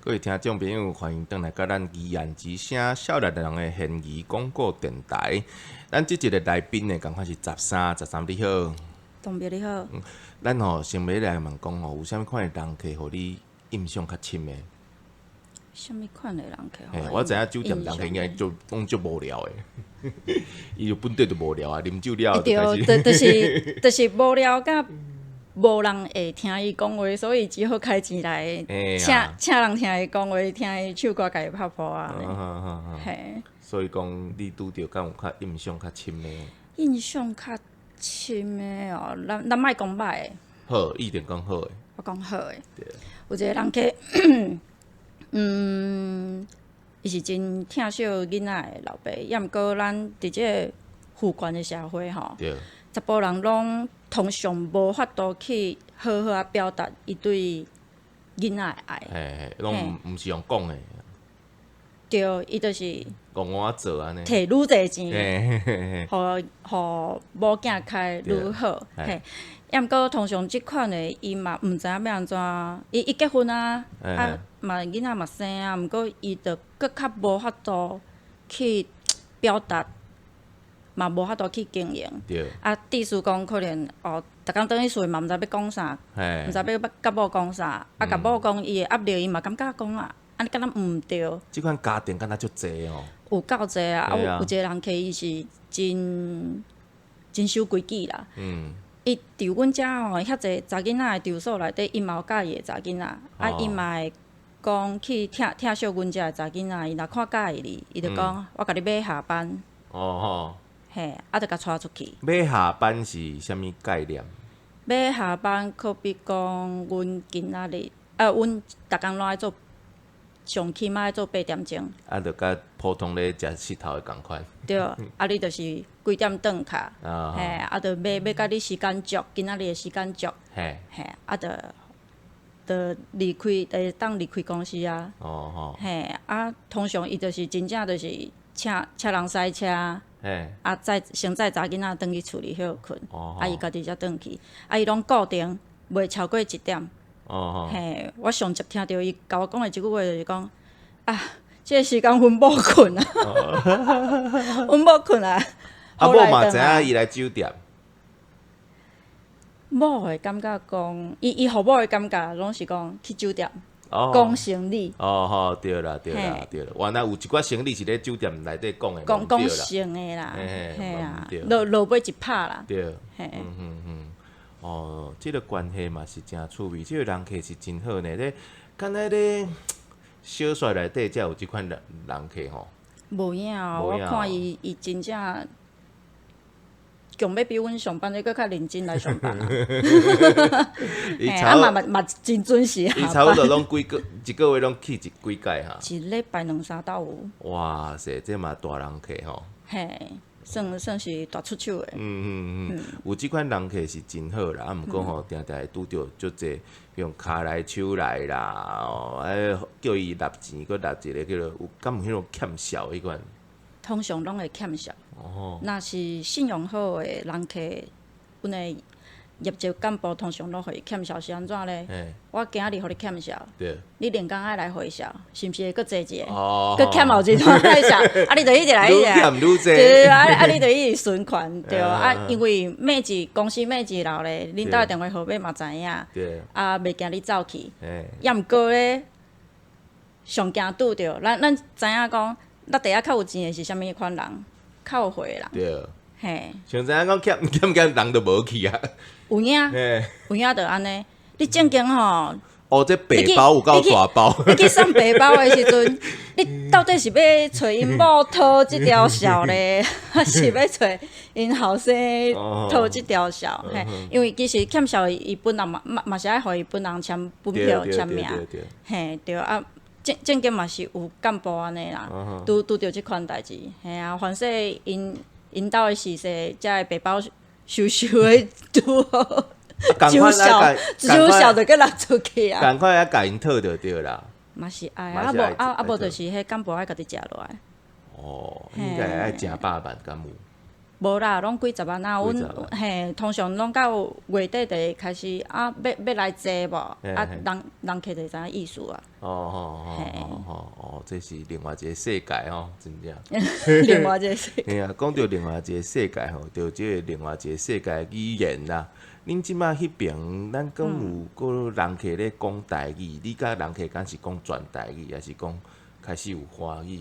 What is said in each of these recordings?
各位听众朋友，欢迎回来到咱宜兰之声少年人的现义广播电台。咱这一个来宾呢，赶快是13你好。东别你好。咱先要来问讲有啥物款的人客，互你印象较深的？什么款的人客？我知影酒店人客应该就无聊的，伊就本地就无聊啊，啉酒了就开始，就是无聊甲无人会听伊讲话，所以只好开钱来请人听伊讲话，听伊唱歌，甲伊拍谱啊。嘿，所以讲你拄着敢有较印象较深的？印象较深的哦，咱莫讲歹的。好，一定讲好的。我讲好的。对。有一个人客，伊是真疼惜囡仔的老爸，也毋过咱伫即个父权的社会吼，查甫人拢通常无法度去好好啊表达伊对囡仔的爱。拢毋是用讲的。对，伊就是讲我做安尼。摕愈侪钱，互某囝开愈好。嘿，也毋过通常即款的伊嘛毋知影要安怎，伊结婚啊，嘛囡仔嘛生啊，毋过伊着搁较无法度去表达，嘛无法度去经营。啊，意思讲可能逐工倒去厝嘛毋知要讲啥，毋知要甲某讲啥，啊，甲某讲伊的压力，伊嘛感觉讲啊，安尼敢若毋对。即款家庭敢若足济哦。有够济啊！有一个人客伊是真守规矩啦。伊伫阮遮吼，遐济查囡仔的住所内底，伊嘛有介意的查囡仔，啊，伊嘛会讲去疼惜阮遮的查囡仔。伊若看介意你，伊就讲我甲你买下班。嘿，啊，就甲带出去。买下班是啥物概念？买下班可比讲，阮今仔日阮逐工拢爱做。上起码要做8点钟，就甲普通咧食佚头的共款。对，你就是几点转卡，就要甲你时间足，今仔日的时间足，就离开，会当离开公司啊。通常伊就是真正就是请人驶车，先载查囡仔转去厝里休困，伊家己才转去，伊拢固定袂超过1点。我上接听到伊甲我讲的一句话就是讲，即个时间阮某困啊，阮某困啊。某嘛知影伊来酒店。某会感觉讲，伊互某的感觉拢是讲去酒店讲生理。对啦。原来有一寡生理是咧酒店内底讲的。讲性的啦，嘿啊，落尾一拍啦。对。即个关系嘛是真趣味，即个人客是真好呢。咧，敢若咧小帅内底才有即款人客吼。无影哦，我看伊真正强要比阮上班的搁较认真来上班啊。嘛真准时下班。伊差不多拢一个月拢去几届哈。一礼拜2-3斗有。哇塞，这嘛大人客吼。嘿。算是大出手的。有即款人客是真好啦，毋过吼，定定会拄着足济，用骹来手来啦，叫伊纳钱，搁纳一个叫做有敢有迄种欠小迄款？通常拢会欠小。若是信用好的人客，阮的业绩干部通常拢互伊欠小是安怎咧？我今仔日互你欠小，你连工爱来回小，是毋是会搁坐一个？搁欠后一段来小，你就一直来一直来。对，你就一直循环对。因为每一公司每一楼咧，恁兜的电话号码嘛知影，袂惊你走去。也毋过咧，上惊拄着，咱知影讲，咱地下较有钱的是啥物款人？较有货的人。嘿。像知影讲欠人就无去啊。有影，就安尼。你正经吼，这白包有够大包。你去送白包的时阵，你到底是要找因某讨即条小咧，还是要找因后生讨即条小？因为其实欠小伊本人嘛是爱互伊本人签本票签名。对啊，正经嘛是有干部安尼啦，拄着即款代志。凡说因兜的事势，才会白包。收的拄好，酒小就搁落出去啊！赶快啊，甲因讨就对啦。嘛是爱无就是迄干部爱家己食落来。应该爱食饱饭敢有？无啦，拢几十万啊。阮嘿，通常拢到月底就会开始啊，要来坐无，啊，人客就知影意思啊。哦，这是另外一个世界吼，真正。另外一个世界。嘿啊，讲到另外一个世界吼，就即个另外一个世界语言啦。恁即马迄边，咱讲有个人客咧讲台语，你甲人客敢是讲全台语，还是讲开始有华语？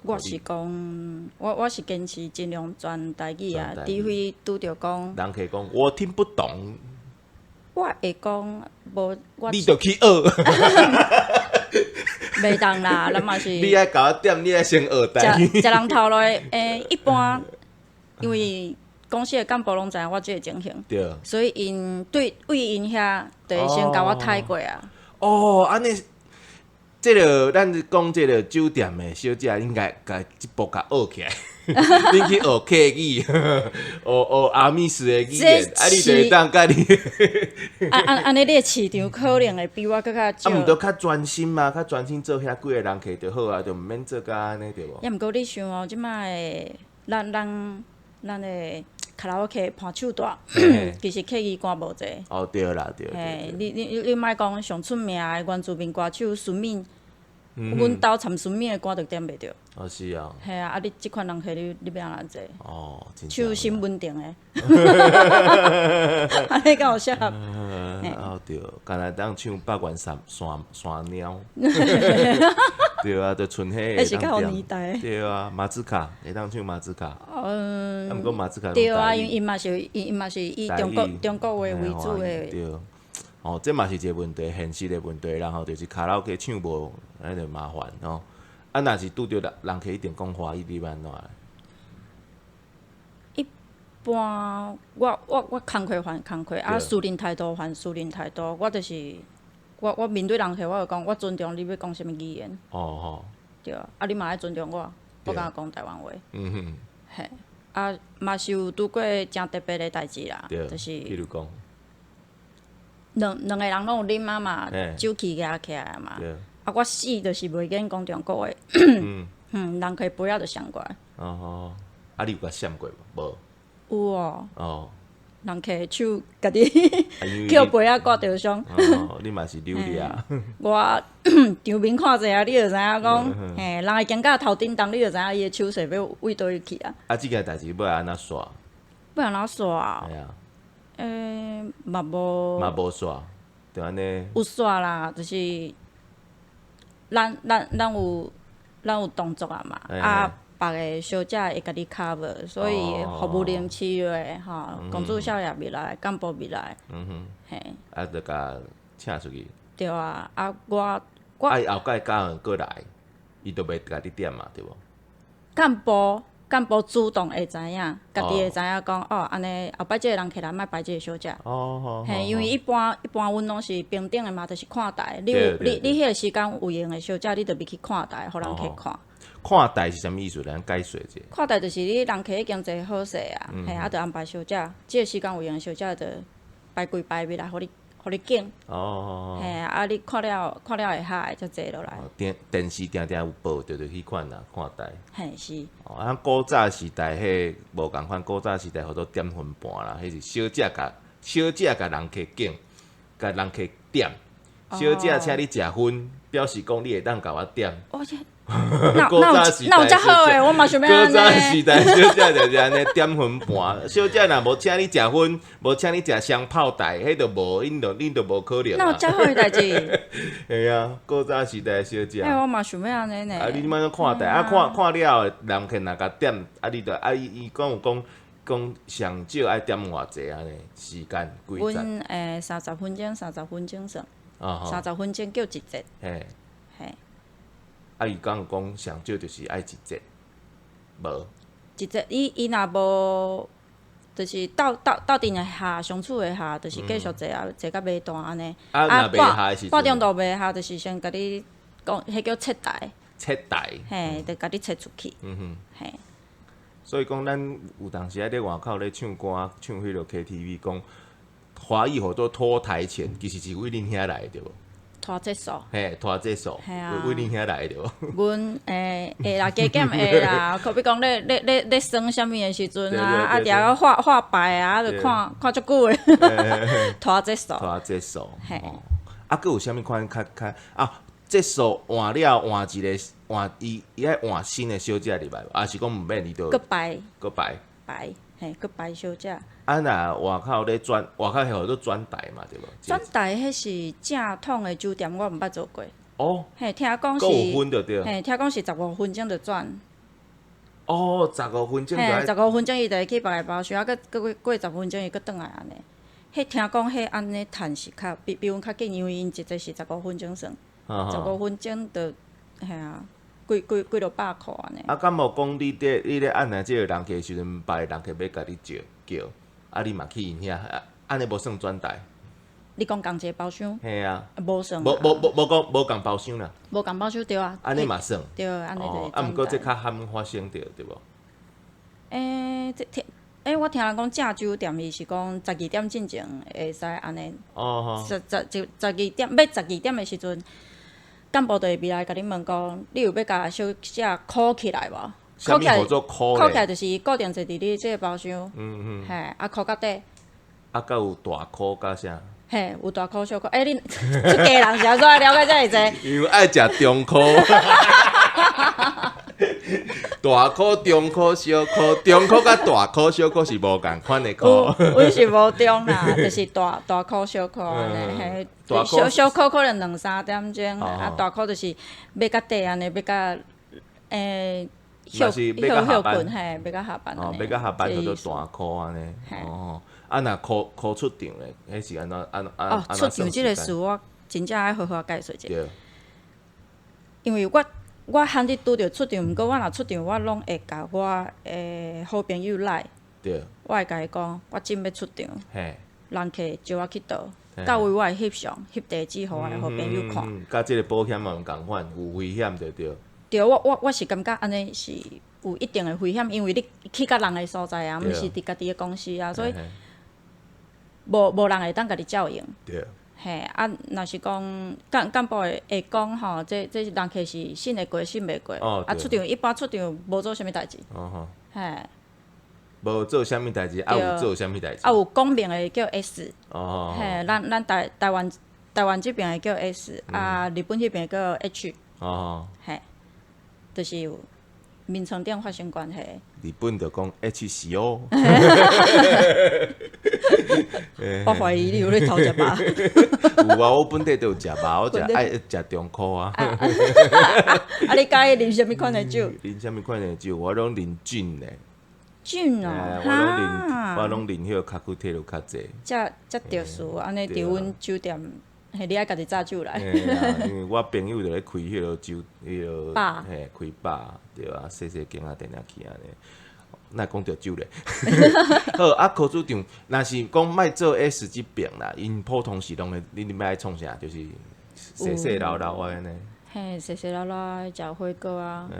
我是讲，我是坚持尽量全台语啊，除非拄着讲。人客讲我听不懂。我会讲，无我。你着去学。袂当啦，咱嘛是。你爱甲我点，你爱先学台语。食人头落，一般因为公司的干部拢知影我即个情形，对，所以因为因遐，就会先甲我抬过啊。哦，安尼。即个咱讲即个酒店的小姐，应该甲即步甲学起来，恁去学客语，学阿美式的语言，啊，你就会当甲你。安尼，你的市场可能会比我更较少。啊，毋着较专心嘛，较专心做遐几个人客就好啊，就毋免做甲安尼对无？也毋过你想哦，即摆的咱的卡拉 OK 伴手大，其实客语歌无济。哦，对啦，对。嘿，你莫讲上出名的原住民歌手孙敏，阮兜参孙敏的歌就点袂着。哦，是啊。嘿啊，你即款人客你要安怎做？哦，真手心稳定的。安尼敢有适合？哦对，敢若当唱百元山鸟。对啊，就剩迄个。是较有年代。对啊，马兹卡会当唱马兹卡。啊，毋过马兹卡。对啊，因嘛是以中国话为主的。对。哦，这嘛是一个问题，现实的问题，然后就是卡拉 OK 唱无，安尼就麻烦哦。啊，若是拄着人客一定讲华语，你要安怎？一般我工课还工课，啊，私人态度还私人态度。我就是我面对人客，我就讲我尊重你要讲什么语言。哦。对啊，你嘛爱尊重我，我敢讲台湾话。嘿，啊，嘛是有拄过真特别的代志啦，就是。譬如讲。两个人拢有啉啊嘛，酒气压起来嘛。啊，我死就是袂瘾讲中国话。人客杯仔就闪过来。哦，啊，你有甲闪过无？有哦。哦。人客手家己叫杯仔挂着上。哦，你嘛是流利啊。我场面看者啊，你就知影讲，嘿，人会行到头顶动，你就知影伊的手势要位倒去啊。啊，即件代志要安怎煞？要安怎煞？系啊。嘛无煞，就安尼。有煞啦，就是咱有动作啊嘛，啊，别个小姐会甲你 cover， 所以服务人7月吼，公主少爷未来，干部未来。嘿。啊，就甲请出去。对啊，啊我。啊，后摆教人过来，伊就袂甲你点嘛，对无？干部主动会知影，家己会知影讲哦，安尼后摆即个人客来莫摆即个小姐。嘿，因为一般阮拢是平等的嘛，就是看台。你迄个时间有闲的小姐，你就必去看台，互人客看。看台是啥物意思？咱解说者。看台就是你人客已经坐好势啊，嘿，啊，就安排小姐，即个时间有闲的小姐就排规排来，互你拣。嘿，啊，你看了会嗨，才坐落来。电视定有报，就去看啦，看台。嘿，是。啊，古早时代迄无共款，古早时代叫做点分盘啦，迄是小姐甲人客拣，甲人客点。小姐请你食薰，表示讲你会当甲我点。那有遮好诶，我嘛想要安尼。古早时代小姐就是安尼点分盘，小姐若无请你食薰，无请你食双炮台，迄就无，恁就无可能。那有遮好诶代志。系啊，古早时代小姐。我嘛想要安尼呢。啊，你莫看台，啊看了人客若甲点，啊你就伊讲有讲上少爱点偌济安尼时间几阵？阮30分钟算。30分钟叫一节。嘿。啊，伊讲上少就是爱一节，无。一节，伊若无，就是到阵的下，相处的下，就是继续坐啊，坐到尾段安尼。啊，若袂下的时阵。半中途袂下，就是先甲你讲，迄叫撤台。撤台。嘿，就甲你撤出去。嘿。所以讲，咱有当时咧外口咧唱歌，唱迄落 KTV， 讲华语叫做拖台前，其实是为恁遐来对无？拖这数，嘿，拖这数，为恁遐来着。阮会啦，加减会啦。可比讲咧算啥物的时阵啊，啊，伫遐画牌啊，就看足久的。拖这数，拖这数。啊，佫有啥物款较啊？这数换了换一个换伊爱换新的小姐入来，啊是讲毋免伊就。佫排。佫排。排，嘿，佫排小姐。啊，若外口咧转，外口迄号做转台嘛，对无？转台迄是正统的酒店，我毋捌做过。哦。嘿，听讲是。5分就对。嘿，听讲是15分钟就转。哦，15分钟就。嘿，15分钟伊就会去别个包厢，啊，佫过10分钟伊佫转来安尼。迄听讲迄安尼趁是较比阮较紧，因为因一节是15分钟算，15分钟就嘿啊，几落百箍安尼。啊，敢无讲你咧按来即个人客时阵，别个人客要甲你叫，啊，你嘛去因遐，安尼无算转台。你讲共一个包厢？嘿啊。无算。无讲无共包厢啦。无共包厢对啊。安尼嘛算。对，安尼就是转台。啊，毋过这较罕发生着，对无？我听人讲正酒店伊是讲12点进前会使安尼。哦。12点要12点的时阵，干部就会来甲你问讲，你有要甲小姐 call 起来无？啥物叫做 call 起来就是固定坐伫你即个包厢。嘿，啊 call 到底。啊，佮有大 call 甲啥？嘿，有大 call 小 call。恁出家人是安怎了解遮尔济？因为爱食中 call。大箍、中箍、小箍，中箍甲大箍、小箍是无共款的箍。阮是无中啦，就是大箍、小箍安尼。嘿，小箍可能2-3点钟，啊大箍就是要到底安尼，要到休困，嘿，要到下班安尼。要到下班叫做大箍安尼。哦，啊若箍出场咧，迄是安怎？出场即个事我真正爱好好解释者。因为我罕你拄着出场，毋过我若出场，我拢会甲我好朋友来。对。我会甲伊讲，我真要出场。嘿。人客招我去倒，到位我会翕相、翕地址，互我的好朋友看。甲即个保险嘛共款，有危险就对。对，我是感觉安尼是有一定的危险，因为你去到人的所在啊，毋是伫家己的公司啊，所以无人会当甲你照应。对。嘿，啊，若是讲干部会讲吼，这人客是信会过，信袂过。啊，出场一般出场无做啥物代志。嘿。无做啥物代志，啊有做啥物代志？啊有讲明的叫 S。嘿，咱台湾这边的叫 S，啊日本迄边叫 H。嘿，就是有名称顶发生关系。日本就讲 HCO。我怀疑你有咧偷食肉。有啊，我本地都有食肉，我爱食中箍啊。啊，你介意啉啥物款的酒？啉啥物款的酒？我拢啉菌的。菌哦，我拢啉迄个卡库特鲁较济。遮特殊，安尼伫阮酒店，嘿，你爱家己炸酒来。因为我朋友就咧开迄个酒，迄个嘿开吧，对啊，细间啊，定定去安尼。哪讲着酒咧？好啊，考主场，若是讲莫做 S 即边啦，因普通时拢咧，恁要爱创啥？就是细老老安尼。嘿，细老老食火锅啊。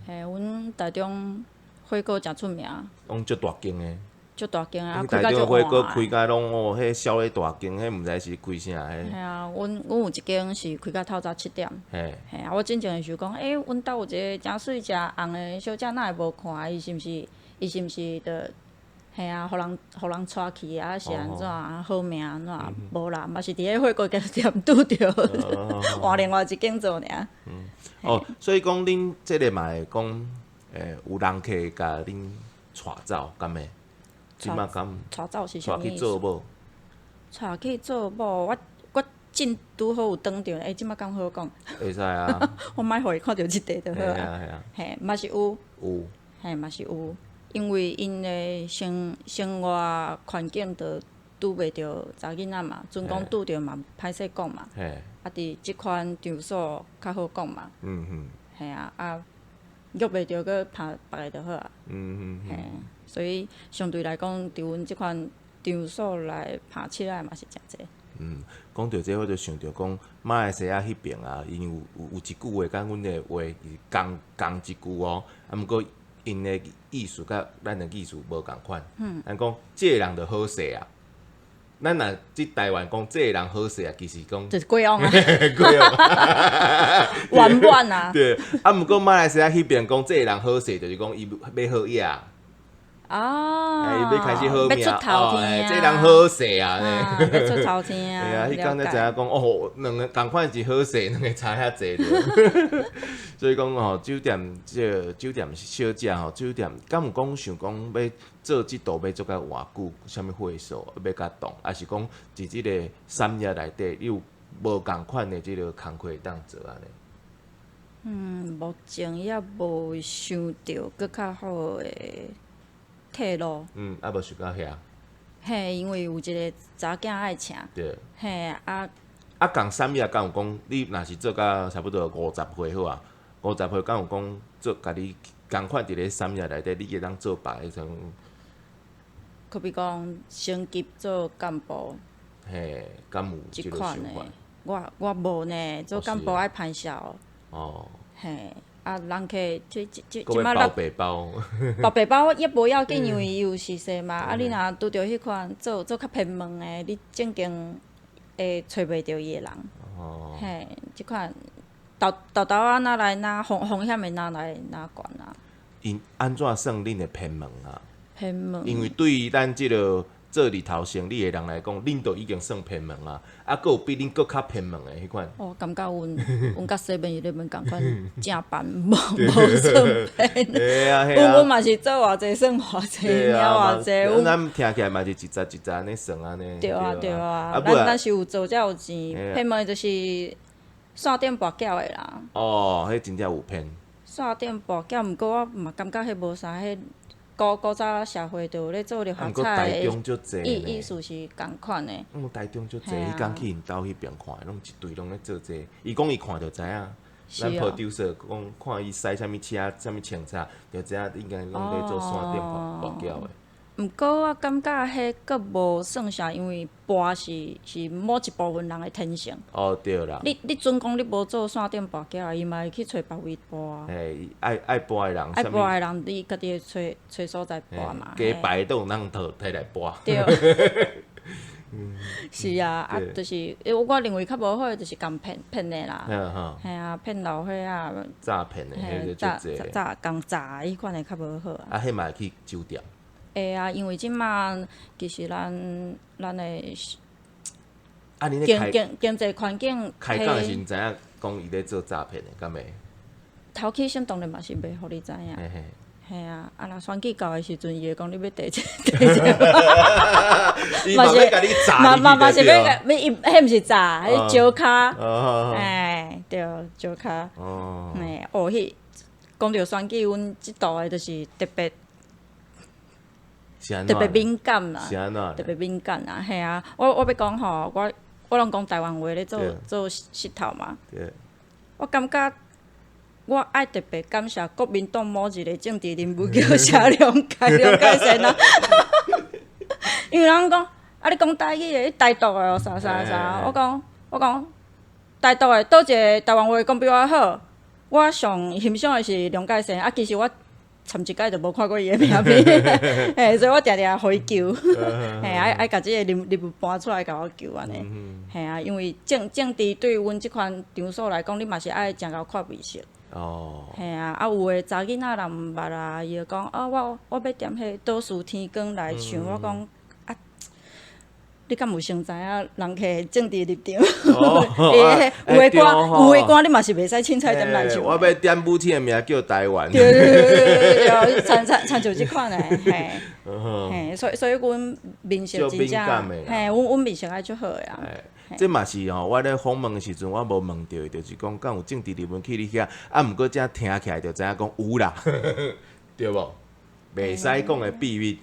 嘿，阮台中火锅诚出名。讲足大间诶。足大间啊！台中火锅开甲拢哦，迄烧咧大间，迄毋知是开啥迄。嘿啊，阮有一间是开到透早7点。嘿啊，我真正想讲，阮兜有一个诚水诚红诶小姐，哪会无看？伊是毋是着？嘿啊，互人带去啊，是安怎好命安怎？无啦，嘛是伫迄火锅店拄着，换另外一间做尔。所以讲恁即个嘛会讲，有人客甲恁带走，敢会？即马敢？带走是啥物意思？带去做某？带去做某，我真拄好有当着，即马敢好讲？会使啊。我莫互伊看着即块就好啊。系啊。嘿，嘛是有。有。嘿，嘛是有。因为因的生活环境就拄袂着查囡仔嘛，阵讲拄着嘛歹势讲嘛。啊，伫即款场所较好讲嘛。嘿啊，约袂着佫拍别个就好啊。嘿，所以相对来讲，伫阮即款场所来拍起来嘛是诚济。讲到这，我就想着讲，马来西亚迄边啊，因有一句话，甲阮的话是共一句哦，啊，毋过。因的意思甲咱的意思无共款。咱讲，这个人就好势啊，咱若即台湾讲这个人好势啊，其实讲就是鬼王啊，鬼王，玩玩啊。对，啊，毋过马来西亚迄边讲这个人好势，就是讲伊要好野。伊要开始好命，要出头天啊！这人好势啊，要出头天啊！对啊，迄工才知影讲哦，两个共款是好势，两个差遐济着。所以讲吼，酒店酒店小姐吼，酒店敢有讲想讲要做即道要做甲偌久，啥物会所要甲动，还是讲伫即个产业内底有无共款的即个工课当做安尼？目前也无想到搁较好的退路。啊无想到遐。嘿，因为有一个查囝爱请。对。嘿啊。共产业敢有讲，你若是做到差不多50岁好啊，50岁敢有讲做家己共款伫咧产业内底，你会当做别迄种。可比讲升级做干部。嘿，敢有即个想法？我无呢，做干部爱攀销。哦。嘿。人客即摆包白包，包白包也无要紧，因为伊有实势嘛。你若拄着迄款做较偏门的，你正经会找袂着伊的人。哦。嘿，即款豆啊，哪来哪风险的哪来哪悬啊？因安怎算恁的偏门啊？偏门。因为对于咱即个做日头生意的人来讲，恁都已经算偏门啊，佫有比恁佫较偏门的迄款。感觉阮甲7-11共款正版，无算偏。嘿啊。阮嘛是做偌济算偌济，领偌济。咱听起来嘛是一扎安尼算安尼。对啊。咱是有做才有钱，偏门就是线顶跋筊的啦。哦，迄真正有偏。线顶跋筊，毋过我嘛感觉迄无啥迄。古早社会就有咧做绿花菜的，意思是共款的。台中足济，迄工去因兜迄边看，拢一堆拢咧做这。伊讲伊看就知影，咱 producer 讲看伊驶啥物车、啥物穿插，就知影应该拢咧做线顶跋筊的。毋过我感觉迄佫无算啥，因为跋是某一部分人的天性。哦，对啦。你准讲你无做线顶跋筊，伊嘛会去找别位跋。嘿，爱跋的人。爱跋的人，你家己会找所在跋嘛。加白都有人摕来跋。对。是啊，就是我认为较无好，就是共骗的啦。嘿啊，骗老伙啊。诈骗的，迄个就济。共诈迄款的较无好啊。迄嘛会去酒店。会啊，因为即马其实咱的经济环境，开讲的时毋知影讲伊咧做诈骗的，敢袂？头起先当然嘛是袂互你知影。嘿啊，若选举到的时阵，伊会讲你要第一，嘛是甲你诈，嘛是要，迄毋是诈，迄招卡。哎，对，招卡。迄讲到选举，阮即度的就是特别敏感啦，特别敏感啊，嘿啊！我要讲吼，我拢讲台湾话咧做石头嘛。我感觉我爱特别感谢国民党某一个政治人物叫谢龙介先啊，因为人讲你讲台语的，台独的哦，啥，我讲台独的倒一个台湾话讲比我好，我上欣赏的是龙介先其实我。参一届就无看过伊的名片，所以我定定互伊救，爱甲即个人物搬出来甲我救安尼，因为政治对阮即款场所来讲，你嘛是爱诚够看味色。哦。有诶查囡仔人毋捌啊，伊就讲我要踮迄倒数天光来唱，我讲你敢有先知影人客政治立场？有诶歌你嘛是袂使凊彩踮来唱。我要点母亲的名叫台湾。对，参照即款诶，嘿，所以阮面色真正，嘿，阮面色还足好诶啊。这嘛是吼，我咧访问的时阵，我无问到，就是讲敢有政治人物去你遐，毋过这听起来就知影讲有啦，对无？袂使讲的秘密。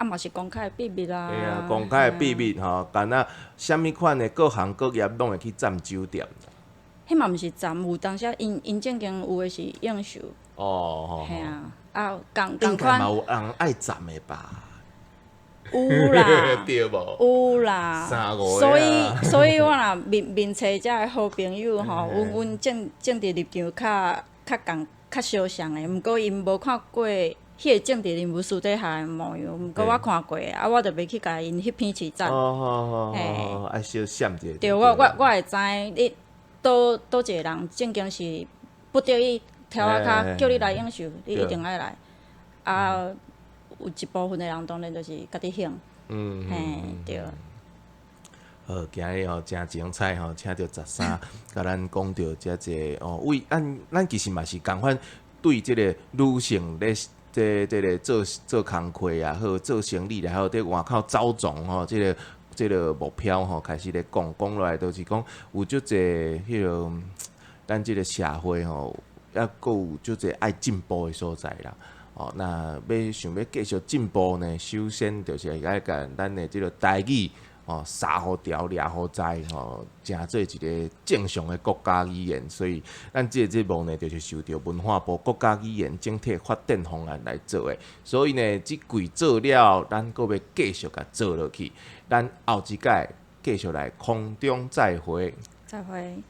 嘛是公开的秘密啦。嘿啊，公开的秘密吼，干那啥物款的各行各业拢会去占酒店。迄嘛毋是占，有当时因正经有诶是应酬。哦。嘿啊，共应该嘛有人爱占的吧？有啦。对无？有啦。3-5个。所以我若面找遮个好朋友吼，阮政治立场较相像的，毋过因无看过。迄个政治人物私底下的模样，毋过我看过，我就袂去甲因翕片饲赞。哦，爱小闪一下。对，我会知你倒一个人正经是不得已跳骹叫你来应酬，你一定爱来。有一部分的人当然就是家己兴。对。好，今日真精彩请到13，甲咱讲到遮济为咱其实嘛是共款对即个女性咧。即个做工课也好，做生意也好，伫外口走总即个目标开始咧讲落来，就是讲有足济咱即个社会抑阁有足济爱进步的所在啦。那想要继续进步呢，首先就是爱甲咱的即个台语三互调俩互在成做一个正常的国家语言，所以咱即个节目呢，就是受到文化部国家语言整体发展方案来做的。所以呢，即季做了，咱阁要继续甲做落去。咱后一届继续来空中再会。再会。